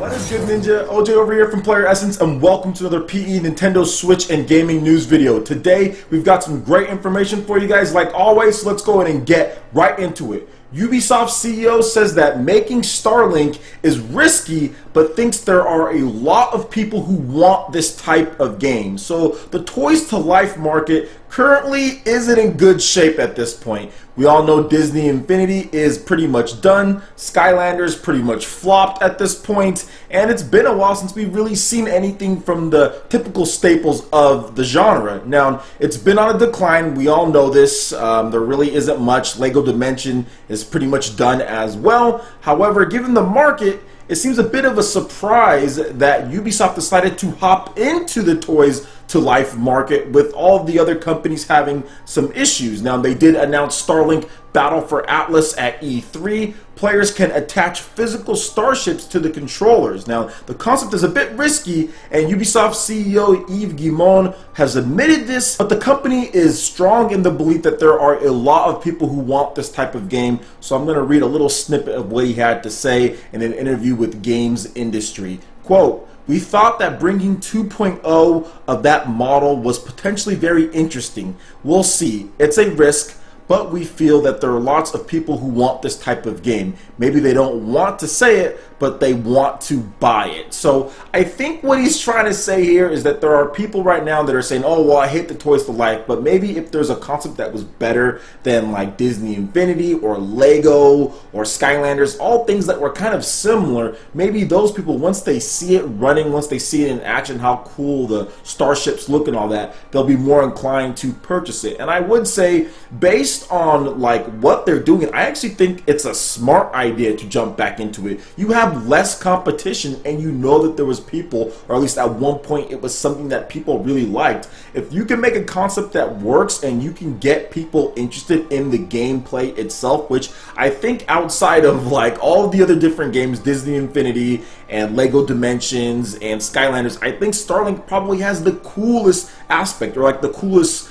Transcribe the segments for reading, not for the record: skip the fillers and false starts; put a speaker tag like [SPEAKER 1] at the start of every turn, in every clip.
[SPEAKER 1] What is good, Ninja? OJ over here from PlayerEssence, and welcome to another PE, Nintendo Switch, and gaming news video. Today, we've got some great information for you guys, like always, so let's go ahead and get right into it. Ubisoft CEO says that making Starlink is risky, but thinks there are a lot of people who want this type of game. So the Toys to Life market currently isn't in good shape at this point. We all know Disney Infinity is pretty much done, Skylanders pretty much flopped at this point, and it's been a while since we've really seen anything from the typical staples of the genre. Now, it's been on a decline, we all know this, there really isn't much. Lego Dimension is pretty much done as well. However, given the market, it seems a bit of a surprise that Ubisoft decided to hop into the Toys to Life market with all of the other companies having some issues. Now, they did announce Starlink Battle for Atlas at E3. Players can attach physical starships to the controllers. Now, the concept is a bit risky, and Ubisoft CEO Yves Guillemot has admitted this, but the company is strong in the belief that there are a lot of people who want this type of game. So I'm going to read a little snippet of what he had to say in an interview with Games Industry. Quote, "We thought that bringing 2.0 of that model was potentially very interesting. We'll see. It's a risk, but we feel that there are lots of people who want this type of game. Maybe they don't want to say it, but they want to buy it." So I think what he's trying to say here is that there are people right now that are saying, oh, well, I hate the Toys to Life, but maybe if there's a concept that was better than like Disney Infinity or Lego or Skylanders, all things that were kind of similar, maybe those people, once they see it running, once they see it in action, how cool the starships look and all that, they'll be more inclined to purchase it. And I would say, based on like what they're doing, I actually think it's a smart idea to jump back into it. You have less competition, and you know that there was people, or at least at one point it was something that people really liked. If you can make a concept that works and you can get people interested in the gameplay itself, which I think outside of like all the other different games, Disney Infinity and Lego Dimensions and Skylanders, I think Starlink probably has the coolest aspect, or like the coolest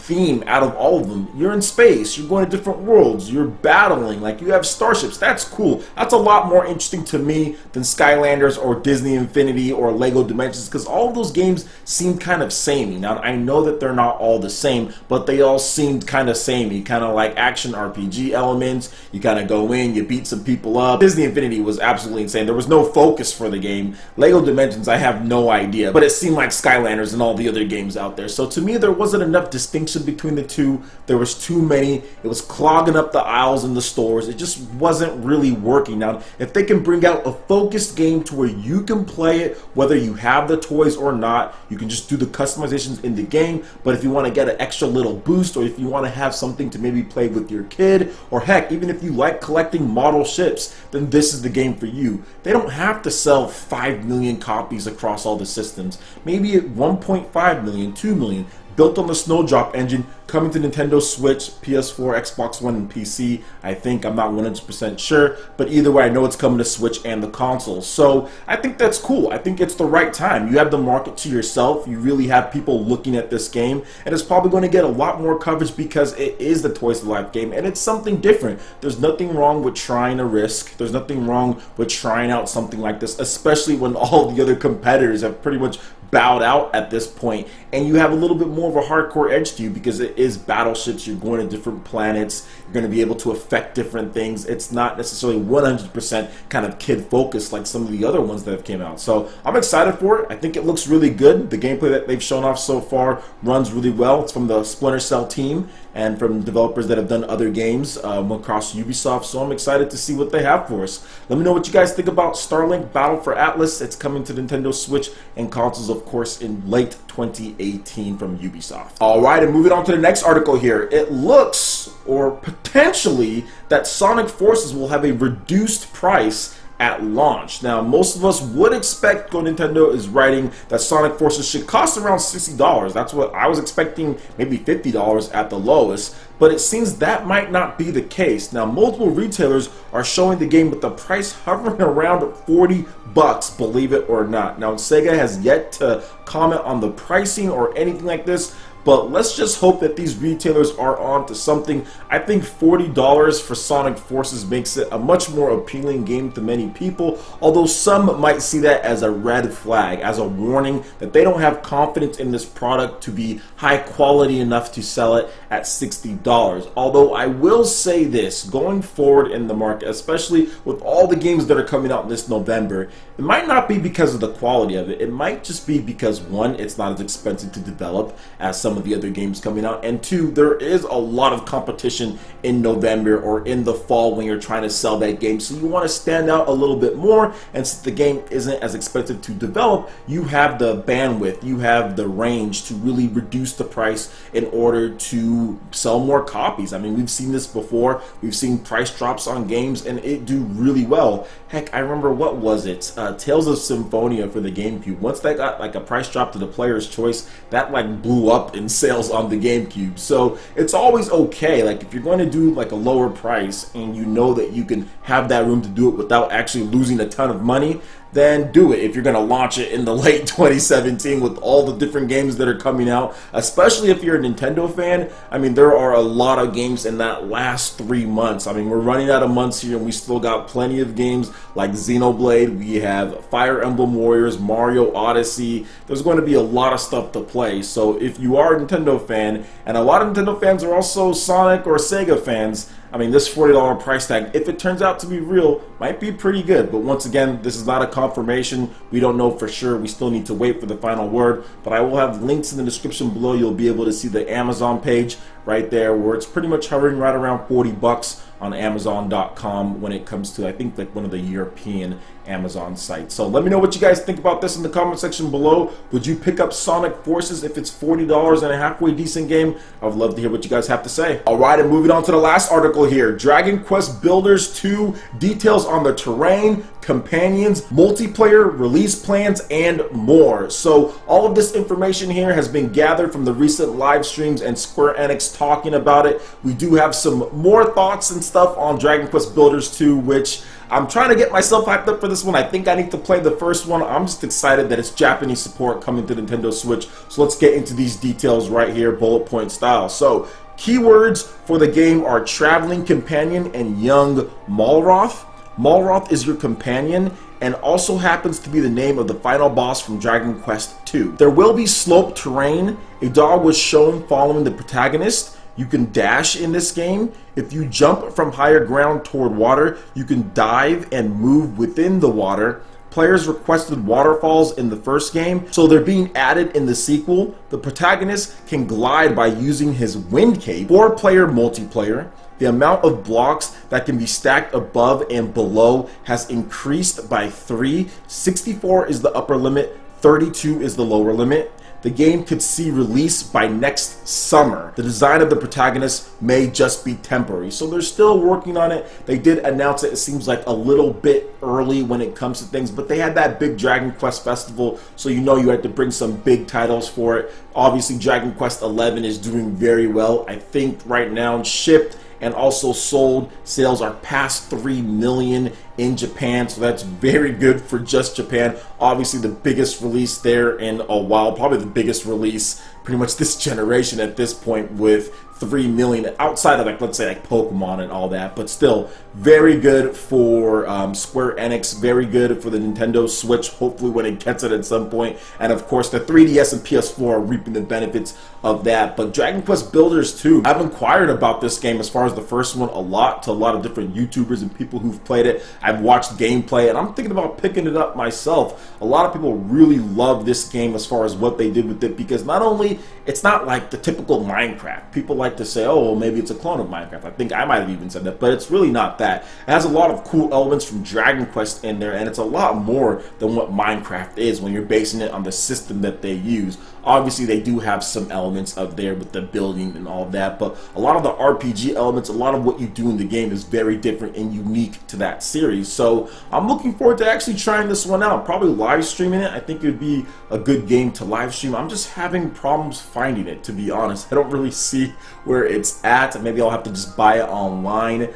[SPEAKER 1] theme out of all of them. You're in space, you're going to different worlds, you're battling, like you have starships. That's cool. That's a lot more interesting to me than Skylanders or Disney Infinity or Lego Dimensions, because all of those games seem kind of samey. Now, I know that they're not all the same, but they all seemed kind of samey, kind of like action RPG elements. You kind of go in, you beat some people up. Disney Infinity was absolutely insane. There was no focus for the game. Lego Dimensions, I have no idea, but it seemed like Skylanders and all the other games out there. So to me, there wasn't enough distinction between the two. There was too many. It was clogging up the aisles in the stores. It just wasn't really working. Now, if they can bring out a focused game to where you can play it, whether you have the toys or not, you can just do the customizations in the game. But if you want to get an extra little boost, or if you want to have something to maybe play with your kid, or heck, even if you like collecting model ships, then this is the game for you. They don't have to sell 5 million copies across all the systems. Maybe at 1.5 million, 2 million. Built on the Snowdrop engine, coming to Nintendo Switch, PS4, Xbox One, and PC. I think, I'm not 100% sure, but either way, I know it's coming to Switch and the console. So I think that's cool. I think it's the right time. You have the market to yourself. You really have people looking at this game, and it's probably going to get a lot more coverage because it is the Toys to Life game, and it's something different. There's nothing wrong with trying a risk. There's nothing wrong with trying out something like this, especially when all the other competitors have pretty much bowed out at this point, and you have a little bit more of a hardcore edge to you because it is battleships. You're going to different planets, you're going to be able to affect different things. It's not necessarily 100% kind of kid focused like some of the other ones that have came out. So I'm excited for it. I think it looks really good. The gameplay that they've shown off so far runs really well. It's from the Splinter Cell team and from developers that have done other games across Ubisoft, so I'm excited to see what they have for us. Let me know what you guys think about Starlink Battle for Atlas. It's coming to Nintendo Switch and consoles, of course, in late 2018 from Ubisoft. Alright, and moving on to the next article here. It looks, or potentially, that Sonic Forces will have a reduced price at launch. Now, most of us would expect, Go Nintendo is writing, that Sonic Forces should cost around $60. That's what I was expecting, maybe $50 at the lowest, but it seems that might not be the case. Now, multiple retailers are showing the game with the price hovering around $40, believe it or not. Now, Sega has yet to comment on the pricing or anything like this, but let's just hope that these retailers are on to something. I think $40 for Sonic Forces makes it a much more appealing game to many people, although some might see that as a red flag, as a warning that they don't have confidence in this product to be high quality enough to sell it at $60. Although I will say this, going forward in the market, especially with all the games that are coming out this November, it might not be because of the quality of it. It might just be because, one, it's not as expensive to develop as some of the other games coming out, and two, there is a lot of competition in November or in the fall when you're trying to sell that game, so you want to stand out a little bit more. And since the game isn't as expensive to develop, you have the bandwidth, you have the range to really reduce the price in order to sell more copies. I mean, we've seen this before. We've seen price drops on games and it do really well. Heck, I remember, what was it? Tales of Symphonia for the GameCube. Once that got like a price drop to the player's choice, that like blew up in sales on the GameCube. So it's always okay, like if you're going to do like a lower price and you know that you can have that room to do it without actually losing a ton of money, then do it. If you're going to launch it in the late 2017 with all the different games that are coming out, especially if you're a Nintendo fan, I mean, there are a lot of games in that last 3 months. I mean, we're running out of months here and we still got plenty of games like Xenoblade, we have Fire Emblem Warriors, Mario Odyssey. There's going to be a lot of stuff to play. So if you are a Nintendo fan, and a lot of Nintendo fans are also Sonic or Sega fans, I mean, this $40 price tag, if it turns out to be real, might be pretty good. But once again, this is not a confirmation. We don't know for sure. We still need to wait for the final word. But I will have links in the description below. You'll be able to see the Amazon page right there, where it's pretty much hovering right around 40 bucks on Amazon.com when it comes to, I think, like one of the European Amazon sites. So let me know what you guys think about this in the comment section below. Would you pick up Sonic Forces if it's $40 and a halfway decent game? I would love to hear what you guys have to say. Alright, and moving on to the last article here. Dragon Quest Builders 2, details on the terrain, companions, multiplayer, release plans, and more. So all of this information here has been gathered from the recent live streams and Square Enix talking about it. We do have some more thoughts and stuff on Dragon Quest Builders 2, which I'm trying to get myself hyped up for this one. I think I need to play the first one. I'm just excited that it's Japanese support coming to Nintendo Switch. So let's get into these details right here, bullet point style. So keywords for the game are Traveling Companion and Young Malroth. Malroth is your companion and also happens to be the name of the final boss from Dragon Quest II. There will be sloped terrain. A dog was shown following the protagonist. You can dash in this game. If you jump from higher ground toward water, you can dive and move within the water. Players requested waterfalls in the first game, so they're being added in the sequel. The protagonist can glide by using his wind cape. 4-player multiplayer. The amount of blocks that can be stacked above and below has increased by 3. 64 is the upper limit, 32 is the lower limit. The game could see release by next summer. The design of the protagonist may just be temporary, so they're still working on it. They did announce it seems like a little bit early when it comes to things, but they had that big Dragon Quest festival, so you know you had to bring some big titles for it. Obviously Dragon Quest 11 is doing very well. I think right now shipped and also sold sales are past 3 million in Japan, so that's very good for just Japan. Obviously the biggest release there in a while, probably the biggest release pretty much this generation at this point, with 3 million outside of, like, let's say like Pokemon and all that, but still very good for Square Enix, very good for the Nintendo Switch, hopefully when it gets it at some point, and of course the 3DS and PS4 are reaping the benefits of that. But Dragon Quest Builders 2, I've inquired about this game as far as the first one a lot to a lot of different YouTubers and people who've played it. I've watched gameplay and I'm thinking about picking it up myself. A lot of people really love this game as far as what they did with it, because not only it's not like the typical Minecraft. People like to say, oh, well, maybe it's a clone of Minecraft. I think I might have even said that, but it's really not that. It has a lot of cool elements from Dragon Quest in there, and it's a lot more than what Minecraft is when you're basing it on the system that they use. Obviously, they do have some elements of there with the building and all of that, but a lot of the RPG elements, a lot of what you do in the game is very different and unique to that series. So I'm looking forward to actually trying this one out, probably live streaming it. I think it would be a good game to live stream. I'm just having problems finding it, to be honest. I don't really see where it's at. Maybe I'll have to just buy it online.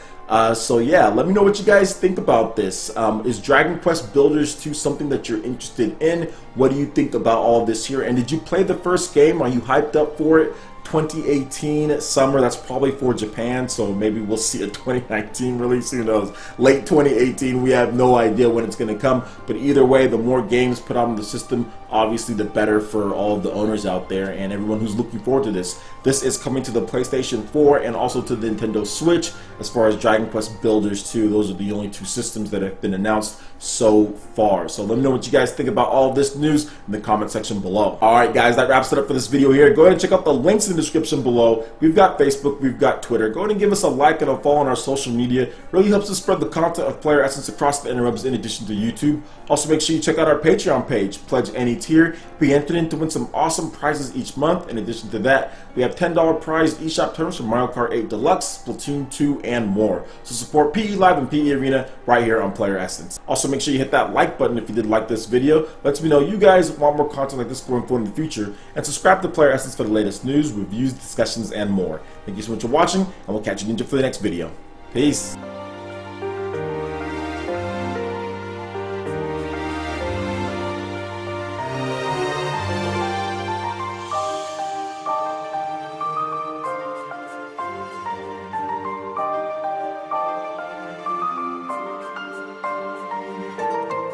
[SPEAKER 1] So yeah, let me know what you guys think about this. Is Dragon Quest Builders 2 something that you're interested in? What do you think about all this here? And did you play the first game? Are you hyped up for it? 2018 summer. That's probably for Japan, so maybe we'll see a 2019 release. Who knows? Late 2018. We have no idea when it's going to come, but either way, the more games put on the system, obviously the better for all of the owners out there and everyone who's looking forward to this. This is coming to the PlayStation 4 and also to the Nintendo Switch. As far as Dragon Quest Builders 2, those are the only two systems that have been announced so far. So let me know what you guys think about all of this news in the comment section below. Alright guys, that wraps it up for this video here. Go ahead and check out the links in the description below. We've got Facebook, we've got Twitter. Go ahead and give us a like and a follow on our social media. Really helps us spread the content of PlayerEssence across the interwebs in addition to YouTube. Also make sure you check out our Patreon page. Pledge any tier. Be entered in to win some awesome prizes each month. In addition to that, we have $10 prize eShop terms for Mario Kart 8 Deluxe, Splatoon 2, and more. So support PE Live and PE Arena right here on PlayerEssence. Also make sure you hit that like button if you did like this video. Lets me know you guys want more content like this going forward in the future. And subscribe to PlayerEssence for the latest news, reviews, discussions, and more. Thank you so much for watching, and we'll catch you for the next video. Peace.